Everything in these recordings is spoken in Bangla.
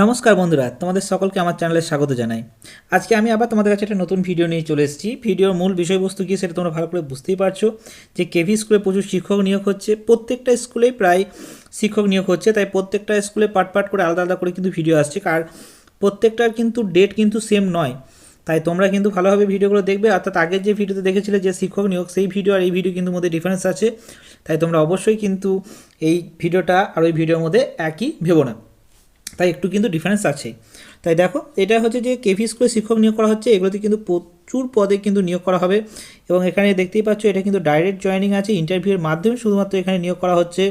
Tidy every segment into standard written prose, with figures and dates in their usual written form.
নমস্কার বন্ধুরা, তোমাদের সকলকে আমার চ্যানেলে স্বাগত জানাই। আজকে আমি আবার তোমাদের কাছে একটা নতুন ভিডিও নিয়ে চলে এসেছি। ভিডিওর মূল বিষয়বস্তু কী সেটা তোমরা ভালো করে বুঝতেই পারছো যে কেভি স্কুলে প্রচুর শিক্ষক নিয়োগ হচ্ছে। প্রত্যেকটা স্কুলেই প্রায় শিক্ষক নিয়োগ হচ্ছে, তাই প্রত্যেকটা স্কুলে পার্ট পার্ট করে আলাদা আলাদা করে কিন্তু ভিডিও আসছে। আর প্রত্যেকটার কিন্তু ডেট কিন্তু সেম নয়, তাই তোমরা কিন্তু ভালোভাবে ভিডিওগুলো দেখবে। অর্থাৎ আগের যে ভিডিওতে দেখেছিলে যে শিক্ষক নিয়োগ, সেই ভিডিও আর এই ভিডিও কিন্তু মধ্যে ডিফারেন্স আছে। তাই তোমরা অবশ্যই কিন্তু এই ভিডিওটা আর ওই ভিডিওর মধ্যে একই ভেবো না, তাই একটু কিন্তু ডিফারেন্স আছে। তাই দেখো, এটা হচ্ছে যে কেভি স্কুলে শিক্ষক নিয়োগ করা হচ্ছে, এগুলোতে কিন্তু প্রচুর পদে কিন্তু নিয়োগ করা হবে। এবং এখানে দেখতেই পাচ্ছ এটা কিন্তু ডাইরেক্ট জয়েনিং আছে, ইন্টারভিউয়ের মাধ্যমে শুধুমাত্র এখানে নিয়োগ করা হচ্ছে।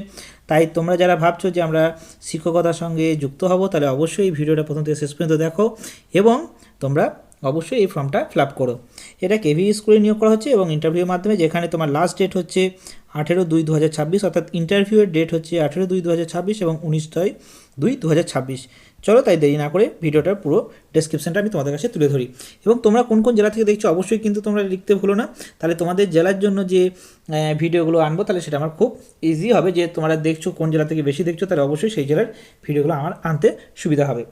তাই তোমরা যারা ভাবছো যে আমরা শিক্ষকতার সঙ্গে যুক্ত হব, তাহলে অবশ্যই এই ভিডিওটা প্রথম থেকে শেষ পর্যন্ত দেখো এবং তোমরা অবশ্যই এই ফর্মটা ফিল আপ করো। এটা কেভি স্কুলে নিয়োগ করা হচ্ছে এবং ইন্টারভিউয়ের মাধ্যমে, যেখানে তোমার লাস্ট ডেট হচ্ছে 18/2/2026, অর্থাৎ ইন্টারভিউয়ের ডেট হচ্ছে 18/2/2026 এবং 19/2/2026। চলো তাই দেরি না করে ভিডিওটার পুরো ডেসক্রিপশনটা আমি তোমাদের কাছে তুলে ধরি। এবং তোমরা কোন কোন জেলা থেকে দেখছো অবশ্যই কিন্তু তোমরা লিখতে ভুলো না, তাহলে তোমাদের জেলার জন্য যে ভিডিওগুলো আনবো তাহলে সেটা আমার খুব ইজি হবে। যে তোমরা দেখছো কোন জেলা থেকে বেশি দেখছো, তাহলে অবশ্যই সেই জেলার ভিডিওগুলো আমার আনতে সুবিধা হবে।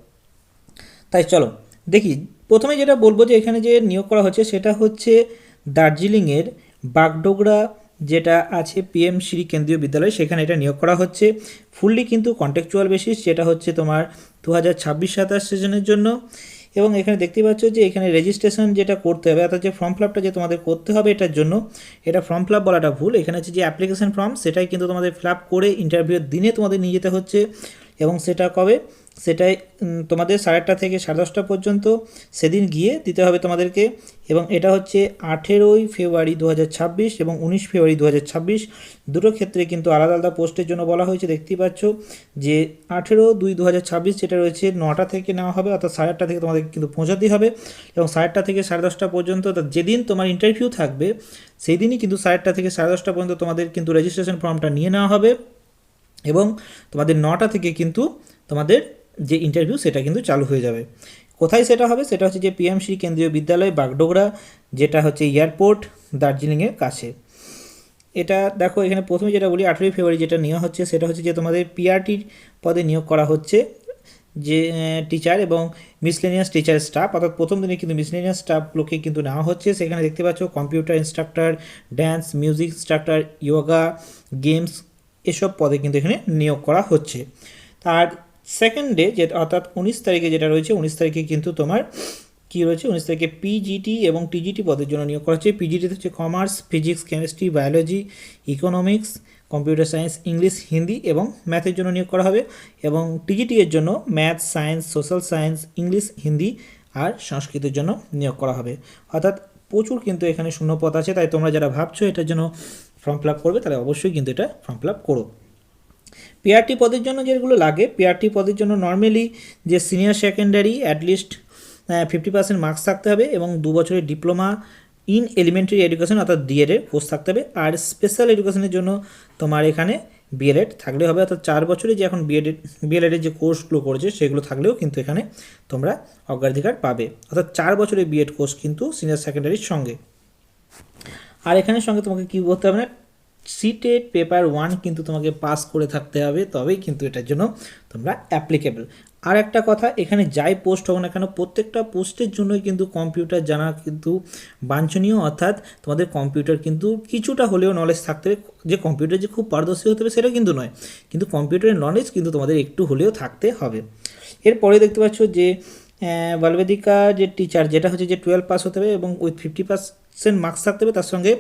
তাই চলো দেখি, প্রথমে যেটা বলবো যে এখানে যে নিয়োগ করা হচ্ছে সেটা হচ্ছে দার্জিলিংয়ের বাগডোগরা যেটা আছে পিএম শ্রী কেন্দ্রীয় বিদ্যালয়, সেখানে এটা নিয়োগ করা হচ্ছে। ফুললি কিন্তু কন্ট্রাকচুয়াল বেসিস, যেটা হচ্ছে তোমার 2026-27 সেশনের জন্য। এবং এখানে দেখতে পাচ্ছ যে এখানে রেজিস্ট্রেশন যেটা করতে হবে, অর্থাৎ যে ফর্ম ফিল আপটা যে তোমাদের করতে হবে এটার জন্য, এটা ফর্ম ফিল আপ বলাটা ভুল, এখানে হচ্ছে যে অ্যাপ্লিকেশন ফর্ম, সেটাই কিন্তু তোমাদের ফিল আপ করে ইন্টারভিউর দিনে তোমাদের নিয়ে যেতে হচ্ছে। এবং সেটা কবে, সেটাই তোমাদের 8:30 থেকে 10:30 পর্যন্ত সেদিন গিয়ে দিতে হবে তোমাদেরকে। এবং এটা হচ্ছে 18 ফেব্রুয়ারি 2026 এবং 19 ফেব্রুয়ারি 2026, দুটো ক্ষেত্রে কিন্তু আলাদা আলাদা পোস্টের জন্য বলা হয়েছে। দেখতেই পাচ্ছ যে 18/2/2026 যেটা রয়েছে 9টা থেকে নেওয়া হবে, অর্থাৎ 8:30 থেকে তোমাদের কিন্তু পৌঁছাতেই হবে। এবং 8:30 থেকে 10:30 পর্যন্ত, অর্থাৎ যেদিন তোমার ইন্টারভিউ থাকবে সেই দিনই কিন্তু 8:30 থেকে 10:30 পর্যন্ত তোমাদের কিন্তু রেজিস্ট্রেশন ফর্মটা নিয়ে নেওয়া হবে। এবং তোমাদের 9টা থেকে কিন্তু তোমাদের যে ইন্টারভিউ সেটা কিন্তু চালু হয়ে যাবে। কোথায় সেটা হবে, সেটা হচ্ছে যে পিএম শ্রী কেন্দ্রীয় বিদ্যালয় বাগডোগরা, যেটা হচ্ছে এয়ারপোর্ট দার্জিলিংয়ের কাছে। এটা দেখো, এখানে প্রথমে যেটা বলি 18 ফেব্রুয়ারি যেটা নেওয়া হচ্ছে সেটা হচ্ছে যে তোমাদের পিআরটির পদে নিয়োগ করা হচ্ছে, যে টিচার এবং মিসলেনিয়াস টিচার স্টাফ, অর্থাৎ প্রথম দিনে কিন্তু মিসলেনিয়াস স্টাফগুলোকে কিন্তু নেওয়া হচ্ছে। সেখানে দেখতে পাচ্ছ computer instructor, dance, music instructor, yoga, games, এসব পদে কিন্তু এখানে নিয়োগ করা হচ্ছে। তার সেকেন্ড ডে যে অর্থাৎ 19 তারিখে যেটা রয়েছে, 19 তারিখে কিন্তু তোমার কী রয়েছে, 19 তারিখে পিজিটি এবং টিজিটি পদের জন্য নিয়োগ করা হচ্ছে। পিজিটিতে হচ্ছে commerce, physics, chemistry, biology, economics, computer science, English, Hindi এবং ম্যাথের জন্য নিয়োগ করা হবে। এবং টিজিটি এর জন্য math, science, social science, English, Hindi আর সংস্কৃতের জন্য নিয়োগ করা হবে। অর্থাৎ প্রচুর কিন্তু এখানে শূন্যপদ আছে, তাই তোমরা যারা ভাবছো এটার জন্য ফর্ম ফিল আপ করবে তাহলে অবশ্যই কিন্তু এটা ফর্ম ফিল আপ করো। পিআরটি পদের জন্য যেগুলো লাগে, পিআরটি পদের জন্য নর্মালি যে সিনিয়র সেকেন্ডারি অ্যাটলিস্ট 50% মার্কস থাকতে হবে এবং 2 বছরের ডিপ্লোমা ইন এলিমেন্টারি এডুকেশন অর্থাৎ ডিএডের কোর্স থাকতে হবে। আর স্পেশাল এডুকেশনের জন্য তোমার এখানে বিএলএড থাকলে হবে, অর্থাৎ 4 বছরে যে এখন বিএলএডের যে কোর্সগুলো করেছে সেগুলো থাকলেও কিন্তু এখানে তোমরা অগ্রাধিকার পাবে। অর্থাৎ 4 বছরের বিএড কোর্স কিন্তু সিনিয়র সেকেন্ডারির সঙ্গে। আর এখানের সঙ্গে তোমাকে কী করতে হবে না, সিটেট পেপার 1 কিন্তু তোমাকে পাস করে থাকতে হবে, তবেই কিন্তু এটার জন্য তোমরা অ্যাপ্লিকেবল। আর একটা কথা, এখানে যাই পোস্ট হোক না কেন প্রত্যেকটা পোস্টের জন্যই কিন্তু কম্পিউটার জানা কিন্তু বাঞ্ছনীয়, অর্থাৎ তোমাদের কম্পিউটার কিন্তু কিছুটা হলেও নলেজ থাকতে হবে। যে কম্পিউটার যে খুব পারদর্শী হতে হবে সেটা কিন্তু নয়, কিন্তু কম্পিউটারের নলেজ কিন্তু তোমাদের একটু হলেও থাকতে হবে। এরপরে দেখতে পাচ্ছ যে বালবেদিকা যে টিচার, যেটা হচ্ছে যে 12 পাস হতে হবে এবং উইথ 50% মার্কস থাকতে হবে, তার সঙ্গে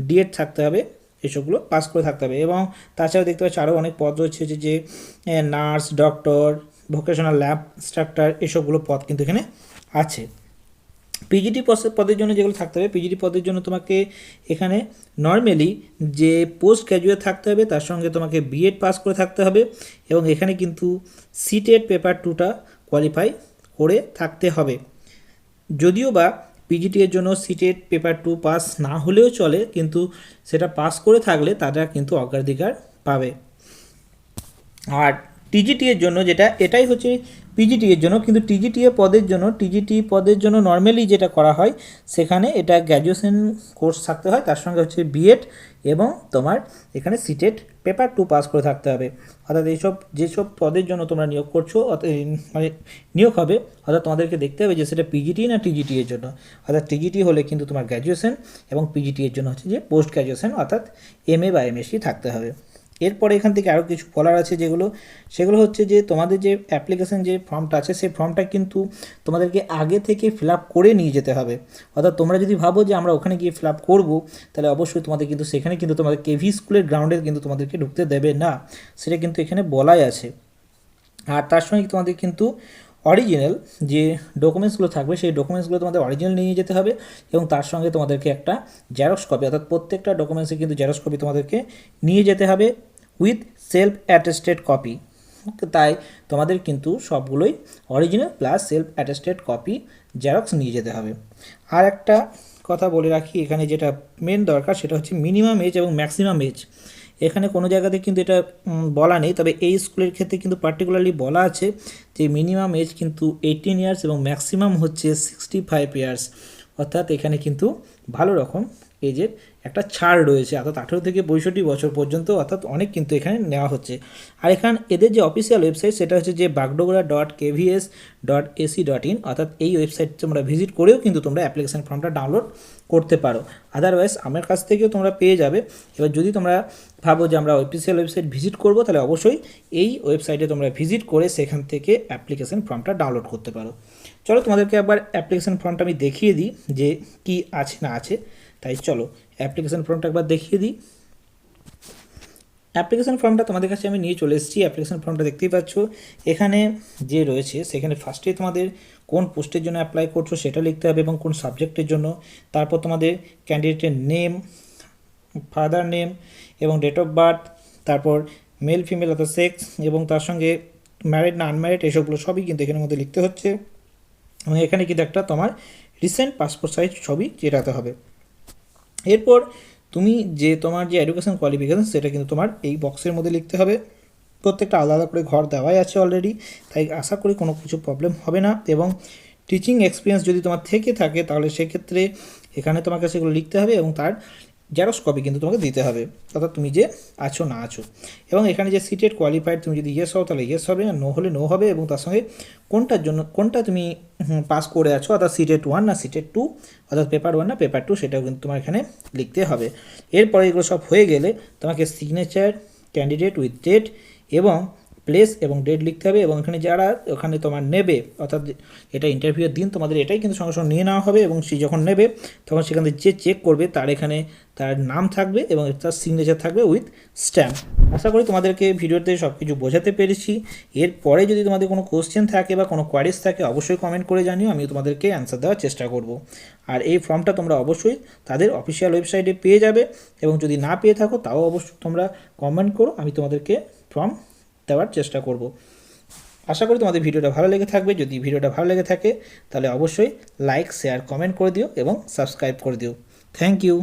ডিএড থাকতে হবে, এসবগুলো পাস করে থাকতে হবে। এবং তাছাড়াও দেখতে পাচ্ছি আরও অনেক পদ রয়েছে, যে nurse, doctor, vocational lab instructor, এসবগুলো পদ কিন্তু এখানে আছে। পিজিটি পদের জন্য যেগুলো থাকতে হবে, পিজিটি পদের জন্য তোমাকে এখানে নর্মালি যে পোস্ট গ্র্যাজুয়েট থাকতে হবে, তার সঙ্গে তোমাকে বিএড পাস করে থাকতে হবে এবং এখানে কিন্তু সিটেট পেপার 2টা কোয়ালিফাই করে থাকতে হবে। যদিও বা পিজিটি এর জন্য সিটেট পেপার 2 পাস না হলেও চলে, কিন্তু সেটা পাস করে থাকলে তারা কিন্তু অগ্রাধিকার পাবে। আর টিজিটি এর জন্য যেটা এটাই হচ্ছে পিজিটি এর জন্য, কিন্তু টিজিটি পদের জন্য নর্মালি যেটা করা হয় সেখানে এটা গ্র্যাজুয়েশন কোর্স থাকতে হয়, তার সঙ্গে হচ্ছে বিএড এবং তোমার এখানে সিটেট পেপার 2 পাস করে থাকতে হবে। অর্থাৎ যেসব পদের জন্য তোমরা নিয়োগ করছো মানে নিয়োগ হবে, অর্থাৎ তোমাদেরকে দেখতে হবে যে সেটা পিজিটি না টিজিটি এর জন্য। অর্থাৎ টিজিটি হলে কিন্তু তোমার গ্র্যাজুয়েশন এবং পিজিটি এর জন্য হচ্ছে যে পোস্ট গ্র্যাজুয়েশন অর্থাৎ এমএ বা এমএসসি থাকতে হবে। এরপরে এখান থেকে আরও কিছু বলার আছে সেগুলো হচ্ছে যে তোমাদের যে অ্যাপ্লিকেশন যে ফর্মটা আছে সেই ফর্মটা কিন্তু তোমাদেরকে আগে থেকে ফিল আপ করে নিয়ে যেতে হবে। অর্থাৎ তোমরা যদি ভাবো যে আমরা ওখানে গিয়ে ফিল আপ করবো, তাহলে অবশ্যই তোমাদের কিন্তু সেখানে কিন্তু তোমাদের কেভি স্কুলের গ্রাউন্ডে কিন্তু তোমাদেরকে ঢুকতে দেবে না, সেটা কিন্তু এখানে বলাই আছে। আর তার সঙ্গে তোমাদের কিন্তু অরিজিনাল যে ডকুমেন্টসগুলো থাকবে সেই ডকুমেন্টসগুলো তোমাদের অরিজিনাল নিয়ে যেতে হবে, এবং তার সঙ্গে তোমাদেরকে একটা জেরক্স কপি, অর্থাৎ প্রত্যেকটা ডকুমেন্টসে কিন্তু জেরক্স কপি তোমাদেরকে নিয়ে যেতে হবে উইথ সেলফ অ্যাটেস্টেড কপি। তাই তোমাদের কিন্তু সবগুলোই original plus self attested copy xerox নিয়ে যেতে হবে। আর একটা কথা বলে রাখি, এখানে যেটা মেন দরকার সেটা হচ্ছে মিনিমাম এজ এবং ম্যাক্সিমাম এজ। এখানে কোনো জায়গাতে কিন্তু এটা বলা নেই, তবে এই স্কুলের ক্ষেত্রে কিন্তু পার্টিকুলারলি বলা আছে যে মিনিমাম এজ কিন্তু 18 ইয়ার্স এবং ম্যাক্সিমাম হচ্ছে 65 ইয়ার্স। অর্থাৎ এখানে কিন্তু ভালো রকম এজের একটা ছাড় রয়েছে, অর্থাৎ 18 থেকে 65 বছর পর্যন্ত, অর্থাৎ অনেক কিন্তু এখানে নেওয়া হচ্ছে। আর এখানে এদের যে অফিসিয়াল ওয়েবসাইট সেটা হচ্ছে যে bagdogra.kvs.ac.in, অর্থাৎ এই ওয়েবসাইট তোমরা ভিজিট করেও কিন্তু তোমরা অ্যাপ্লিকেশন ফর্মটা ডাউনলোড করতে পারো। আদারওয়াইজ আমার কাছ থেকেও তোমরা পেয়ে যাবে। এবার যদি তোমরা ভাবো যে আমরা অফিসিয়াল ওয়েবসাইট ভিজিট করবো, তাহলে অবশ্যই এই ওয়েবসাইটে তোমরা ভিজিট করে সেখান থেকে অ্যাপ্লিকেশন ফর্মটা ডাউনলোড করতে পারো। চলো তোমাদেরকে একবার অ্যাপ্লিকেশন ফর্মটা আমি দেখিয়ে দিই যে কি আছে না আছে। তাই চলো অ্যাপ্লিকেশন ফর্মটা একবার দেখিয়ে দিই। অ্যাপ্লিকেশন ফর্মটা তোমাদের কাছে আমি নিয়ে চলে এসেছি। অ্যাপ্লিকেশন ফর্মটা দেখতেই পাচ্ছ, এখানে যে রয়েছে সেখানে ফার্স্টে তোমাদের কোন পোস্টের জন্য অ্যাপ্লাই করছো সেটা লিখতে হবে এবং কোন সাবজেক্টের জন্য। তারপর তোমাদের ক্যান্ডিডেটের নেম, ফাদার নেম এবং ডেট অফ বার্থ, তারপর মেল ফিমেল অর্থাৎ সেক্স, এবং তার সঙ্গে ম্যারিড না আনম্যারিড এসবগুলো সবই কিন্তু এখানের মধ্যে লিখতে হচ্ছে। এবং এখানে কিন্তু একটা তোমার রিসেন্ট পাসপোর্ট সাইজ ছবি চেটাতে হবে। এরপর তুমি যে তোমার যে এডুকেশন কোয়ালিফিকেশান সেটা কিন্তু তোমার এই বক্সের মধ্যে লিখতে হবে। প্রত্যেকটা আলাদা আলাদা করে ঘর দেওয়াই আছে অলরেডি, তাই আশা করি কোনো কিছু প্রবলেম হবে না। এবং টিচিং এক্সপিরিয়েন্স যদি তোমার থেকে থাকে তাহলে সেক্ষেত্রে এখানে তোমাকে সেগুলো লিখতে হবে এবং তার জেরক্স কপি কিন্তু তোমাকে দিতে হবে, অর্থাৎ তুমি যে আছো না আছো। এবং এখানে যে সিটেড কোয়ালিফাইড, তুমি যদি ইয়েস হও তাহলে ইয়েস হবে, আর নো হলে নো হবে, এবং তার সঙ্গে কোনটা তুমি পাস করে আছো, অর্থাৎ সিটেড 1 না সিটেড 2, অর্থাৎ পেপার 1 না পেপার 2, সেটাও কিন্তু তোমার এখানে লিখতে হবে। এরপরে এগুলো সব হয়ে গেলে তোমাকে সিগনেচার, ক্যান্ডিডেট উইথ ডেট এবং প্লেস এবং ডেট লিখতে হবে। এবং এখানে যারা ওখানে তোমার নেবে, অর্থাৎ এটা ইন্টারভিউয়ের দিন তোমাদের এটাই কিন্তু সঙ্গে সঙ্গে নিয়ে নেওয়া হবে, এবং সে যখন নেবে তখন সেখানে যে চেক করবে তার এখানে তার নাম থাকবে এবং তার সিগনেচার থাকবে উইথ স্ট্যাম্প। আশা করি তোমাদেরকে ভিডিওতে সব কিছু বোঝাতে পেরেছি। এরপরে যদি তোমাদের কোনো কোশ্চেন থাকে বা কোনো কোয়ারিজ থাকে অবশ্যই কমেন্ট করে জানিও, আমি তোমাদেরকে অ্যান্সার দেওয়ার চেষ্টা করব। আর এই ফর্মটা তোমরা অবশ্যই তাদের অফিসিয়াল ওয়েবসাইটে পেয়ে যাবে, এবং যদি না পেয়ে থাকো তাও অবশ্যই তোমরা কমেন্ট করো, আমি তোমাদেরকে ফর্ম দেওয়ার চেষ্টা করব। আশা করি তোমাদের ভিডিওটা ভালো লেগে থাকবে। যদি ভিডিওটা ভালো লেগে থাকে তাহলে অবশ্যই লাইক, শেয়ার, কমেন্ট করে দিও এবং সাবস্ক্রাইব করে দিও। Thank you.